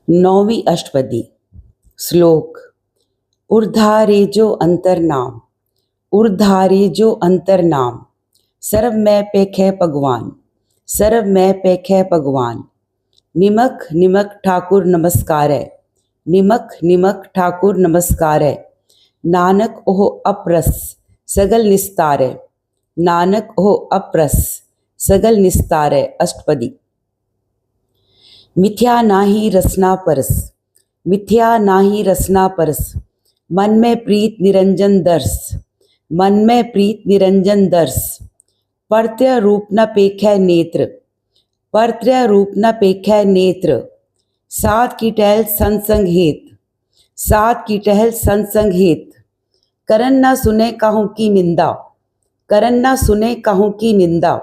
नौवीं अष्टपदी। श्लोक। ऊर्धारे जो अंतर नाम, ऊर्धारे जो अंतर नाम, सर्व मैं पेख भगवान, सर्व मैं पेख भगवान। निमक निमक ठाकुर नमस्कार है, निमक निमक ठाकुर नमस्कार है। नानक ओह अप्रस सगल निस्तार है, नानक ओह अप्रस सगल निस्तार है। अष्टपदी। मिथ्या नाही रसना परस, मिथ्या नाही रसना परस, मन में प्रीत निरंजन दर्श, मन में प्रीत निरंजन दर्श। परत्य रूप न पेखै नेत्र, परत्य रूप न पेखै नेत्र। सात की टहल संसंग हेत, सात की टहल संसंग हेत। करन न सुने कहूँ की निंदा, करन न सुने कहूँ की निंदा।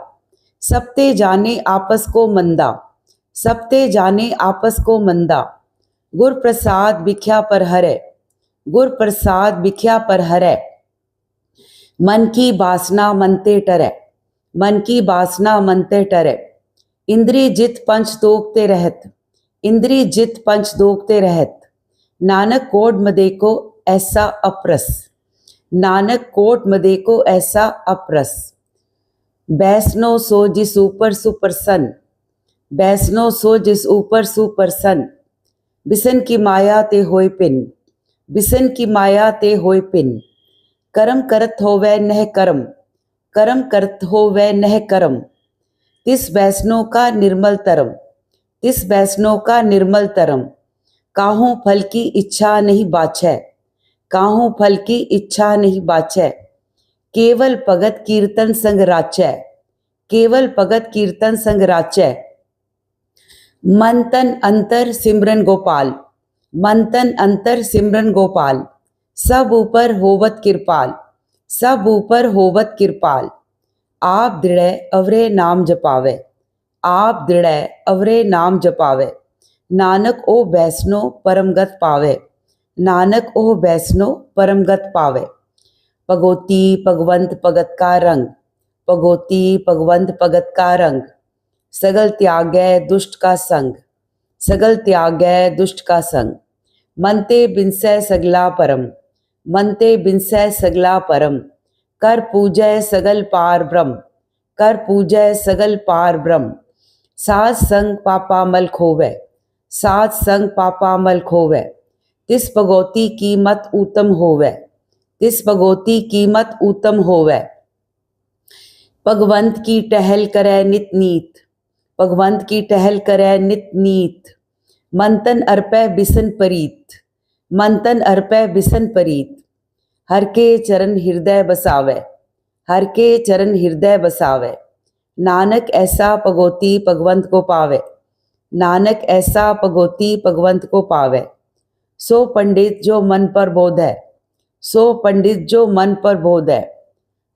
सबते जाने आपस को मंदा, सबते जाने आपस को मंदा। गुर प्रसाद बिख्या पर हरै, गुर प्रसाद बिख्या पर हरै। मन की बासना मनते टरै, मन की बासना मनते टरै। इंद्रिय जित पंच दोगते रहत, इंद्रिय जित पंच दोगते रहत। नानक कोट मदे को ऐसा अप्रस, नानक कोट मदे को ऐसा अप्रस। बैसनो सो जिस ऊपर सुप्रसन्न, बैसनो सो जिस ऊपर सुप्रसन्न। बिसन की माया ते होय पिन, बिसन की माया ते होय पिन। कर्म करत हो वह नह कर्म, कर्म करत हो वह नह कर्म। तिस बैसनो का निर्मल तरम, तिस बैसनो का निर्मल तरम। काहूँ फल की इच्छा नहीं बाछै, काहूँ फल की इच्छा नहीं बाछै। केवल भगत कीर्तन संग राचै, केवल भगत कीर्तन संग राचै। मन तन अंतर सिमरन गोपाल, मन तन अंतर सिमरन गोपाल। सब ऊपर होवत कृपाल, सब ऊपर होवत कृपाल। आप दृढ़ अवरे नाम जपावे, आप दृढ़ अवरे नाम जपावे। नानक ओ बैसनो परमगत पावे, नानक ओ बैसनो परमगत पावे। भगोती भगवंत भगत का रंग, भगोती भगवंत भगत का रंग। सगल त्यागै दुष्ट का संग, सगल त्यागै दुष्ट का संग। मनते बिनसै सगला परम, मनते बिनसै सगला परम। कर पूजय सगल पार ब्रह्म, कर पूजय सगल पार ब्रह्म। सात संग पापा मल खोवै, सात संग पापा मल खोवै। तिस भगोती कीमत उत्तम होवै, तिस भगोती कीमत उत्तम होवै। भगवंत की टहल करै नित नीत, भगवंत की टहल करै नित नीत। मंतन अर्पै बिसन परीत, मंतन अर्पै बिसन परीत। हर के चरण हृदय बसावै, हर के चरण हृदय बसावै। नानक ऐसा भगोती भगवंत को पावे, नानक ऐसा भगोती भगवंत को पावे। सो पंडित जो मन पर बोध है, सो पंडित जो मन पर बोध है।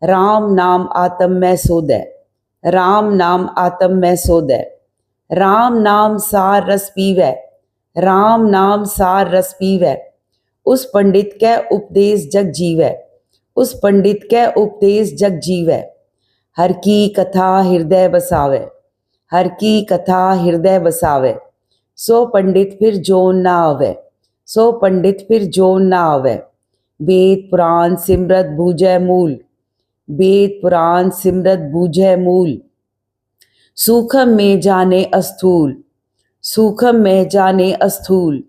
राम नाम आत्म में सोध है, राम नाम आत्म में सोध है। राम नाम सार रस पीवै, राम नाम सार रस पीवै। उस पंडित कै उपदेश जग जीवै, उस पंडित कै उपदेश जग जीवै। हर की कथा हृदय बसावे, हर की कथा हृदय बसावे। सो पंडित फिर जोन ना आवे, सो पंडित फिर जोन ना आवे। वेद पुराण सिमरत बूझै मूल, वेद पुराण सिमरत बूझै मूल। सूखम में जाने अस्थूल, सूखम में जाने अस्थूल।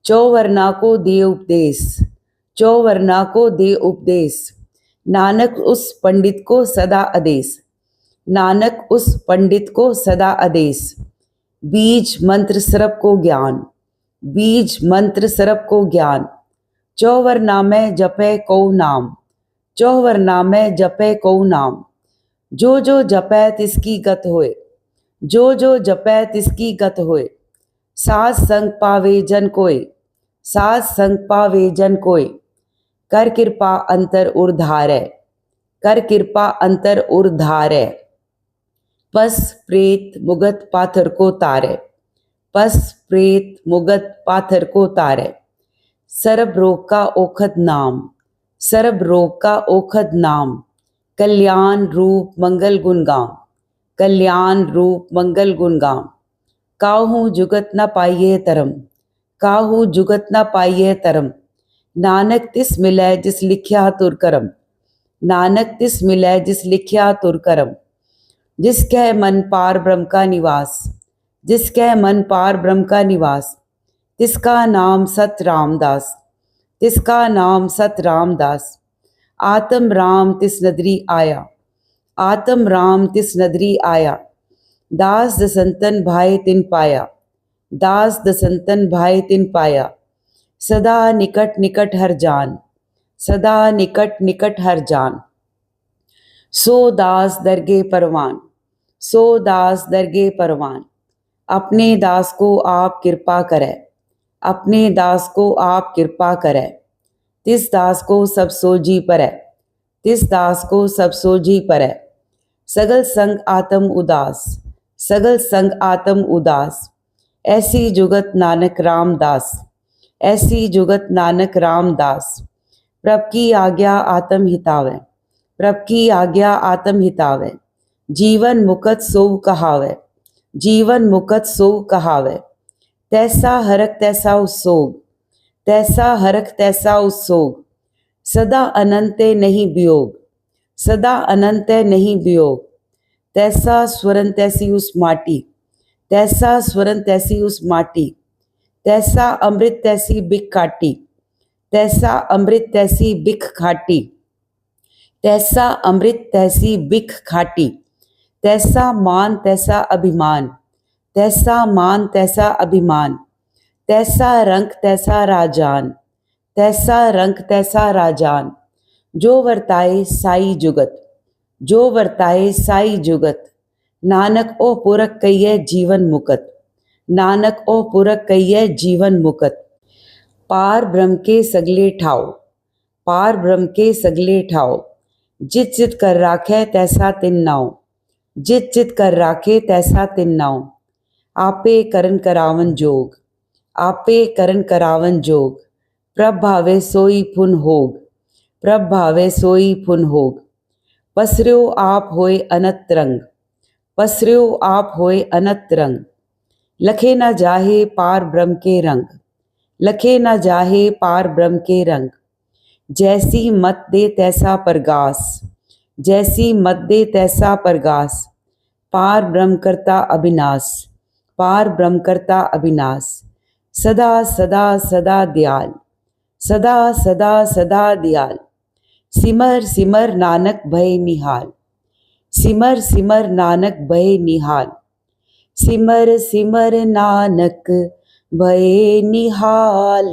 चौवर्णा को दे उपदेश, चौवर्णा को दे उपदेश। नानक उस पंडित को सदा आदेश, नानक उस पंडित को सदा आदेश। बीज मंत्र सरप को ज्ञान, बीज मंत्र सरप को ज्ञान। चौवर्णा में जपे को नाम, चौवर्णा में जपे को नाम। जो जो जपै तिसकी गत होए, जो जो जपै तिसकी गत होए। सात संग पावे जन कोय, सात संग पावे जन कोय। कर कृपा अंतर उर्धारै, कर कृपा अंतर उर्धारै। पस प्रेत मुगत पाथर को तारे, पस प्रेत मुगत पाथर को तारे। सर्ब रोग का ओखद नाम, सर्ब रोग का ओखद नाम। कल्याण रूप मंगल गुणगाम, कल्याण रूप मंगल गुणगाम। काहू जुगत न पाइये तरम, काहू जुगत ना पाइए तरम। नानक तिस मिलै जिस लिखिया तुर करम। नानक तिस मिलै जिस लिखिया तुर करम। जिसके मन पार ब्रह्म का निवास, जिसके मन पार ब्रह्म का निवास, तिसका नाम सत रामदास, तिसका नाम सत रामदास। आत्म राम तिस नदरी आया, आत्म राम तिस नदरी आया। दास दसंतन भाई तिन पाया, दास दसंतन भाई तिन पाया। सदा निकट निकट हर जान, सदा निकट निकट हर जान। सो दास दरगे परवान, सो दास दरगे परवान। अपने दास को आप कृपा करे, अपने दास को आप कृपा करे। तिस दास को सब सोजी परै, तिस दास को सब सोजी परै। सगल संग आत्म उदास, सगल संग आत्म उदास। ऐसी जुगत नानक रामदास, ऐसी जुगत नानक रामदास। प्रभ की आज्ञा आत्म हितावे, प्रभ की आज्ञा आत्म हितावे। जीवन मुकत सो कहावे, जीवन मुकत सो कहावे। तैसा हरक तैसा उत्सोग, तैसा हरक तैसा उत्सोग। सदा अनंत नहीं वियोग, सदा अनंत नहीं वियोग। तैसा स्वरन तैसी उस माटी, तैसा स्वरन तैसी उस माटी। तैसा अमृत तैसी बिख खाटी, तैसा अमृत तैसी बिख खाटी। तैसा अमृत तैसी बिख खाटी। तैसा मान तैसा अभिमान, तैसा मान तैसा अभिमान। तैसा रंग तैसा राजान, तैसा रंग तैसा राजान। जो वर्ताए साई जुगत, जो वर्ताए साई जुगत। नानक ओ पुरख कहिए जीवन मुकत, नानक ओ पुरख कहिए जीवन मुकत। पार ब्रह्म के सगले ठाव, पार ब्रह्म के सगले ठाव। जित जित कर राखे तैसा तिन नाव, जित जित कर राखे तैसा तिन नाव। आपे करन करावन जोग, आपे करन करावन जोग। प्रभ भावे सोई पुन होग, प्रभ भावे सोई पुन होग। पसर्यो आप होए अनत रंग, पसर्यो आप होए अनत रंग। लखे न जाहे पार ब्रह्म के रंग, लखे न जाहे पार ब्रह्म के रंग। जैसी मत दे तैसा परगास, जैसी मत दे तैसा परगास। पार ब्रह्म करता अविनाश, पार ब्रह्म करता अविनाश। सदा सदा सदा दयाल, सदा सदा सदा दयाल। सिमर सिमर नानक भय निहाल, सिमर सिमर नानक भय निहाल। सिमर सिमर नानक भय निहाल।